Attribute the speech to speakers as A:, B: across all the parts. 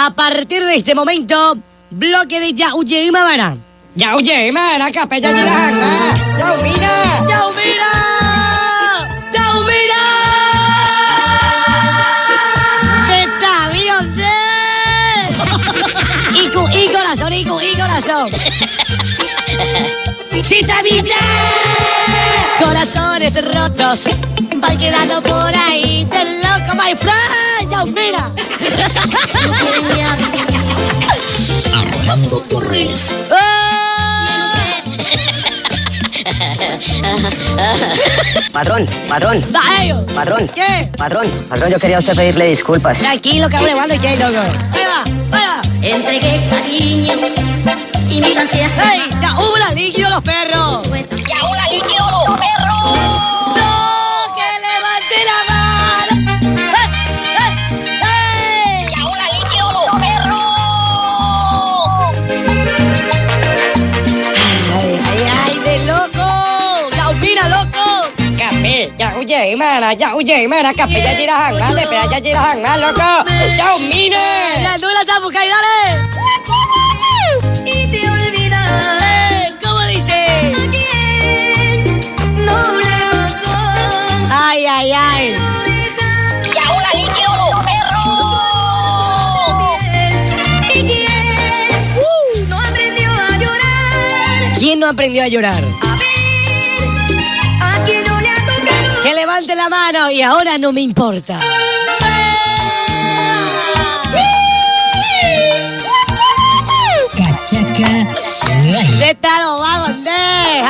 A: A partir de este momento, bloque de Yauye Mavara. Yauye Mavara, capella de la janga. Yaumira. Yaumira. Yaumira. Está bien. Y corazón, y corazón. Chitamita. Corazones rotos van quedando por ahí de loco, my friend. Yaumira.
B: Armando Torres.
C: Patrón. Patrón.
A: ¿Qué?
C: Patrón, yo quería a usted pedirle disculpas.
A: Tranquilo, cabrón, ¿cuándo qué, loco? Ahí va.
D: Entregué cariño y mis ansias.
A: ¡Ey! ¡Ya hubo la líquido los perros!
D: ¡Ya una líquido los perros!
A: ¡No! ¡Que levante la mano! ¡Ey!
D: ¡Ya una líquido los perros!
A: ¡Ay, de loco! ¡Yaumira, loco! ¡Café! ¡Yauye, mara! ¡Café, ya tira janga! ¡Espera, ya tira janga, loco! ¡Yaumira! ¡La dura zapucay, dale!
D: Y te olvidas
A: ¿Cómo dice?
D: a quien no le pasó.
A: ¡Ay!
D: ¡Ya una líquido los perros! ¿Y quién no aprendió a llorar?
A: ¿Quién no aprendió a llorar?
D: A ver, a quien no le ha tocado.
A: Que levante la mano y ahora no me importa.
B: Cachaca.
A: ¡De taro, va, bandé!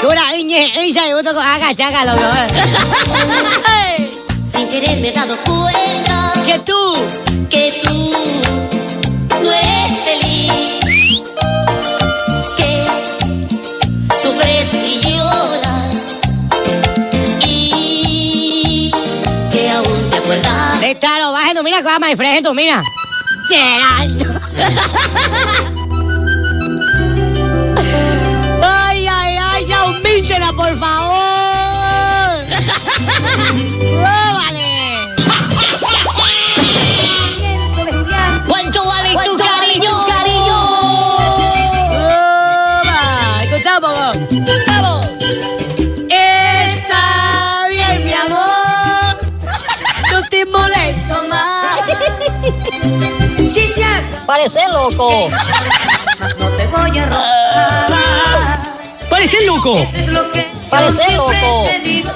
A: ¡Tú la Isa y voto con agachaca, loco!
D: Sin querer me he dado cuenta
A: ¡Que tú!
D: que tú no eres feliz, que sufres y lloras y que aún te acuerdas.
A: ¡De taro, bájalo! ¡Mira, cómo me fresco, mira! ¡Ay! ¡Ya humíntela, por favor! ¡Vale! ¿Cuánto vale tu cariño? Escuchamos. Está bien, mi amor. No te molesto más. Sí, sí.
C: Parece loco.
D: No te voy a robar.
B: ¡Parece loco!
D: Es lo que
C: Parece
D: yo
C: loco.
D: siempre te digo.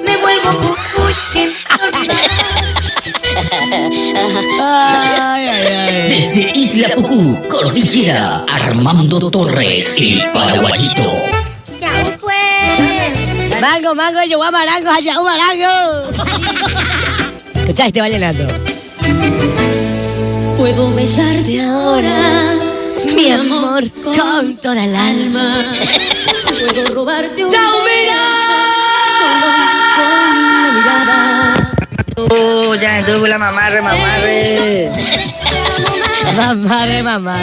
D: Me vuelvo muy
A: Ay.
B: Desde Isla Pucú, Cordillera, Armando Torres, el paraguayito.
A: Mango, yo a marango, allá un marango. ¿Escuchaste, vallenato?
D: Puedo besarte ahora,
A: Mi amor, con toda el alma.
D: puedo robarte un
A: ¡Chao,
D: mirada.
C: Ya me tuvo la mamarre.
A: Mamá de mamá.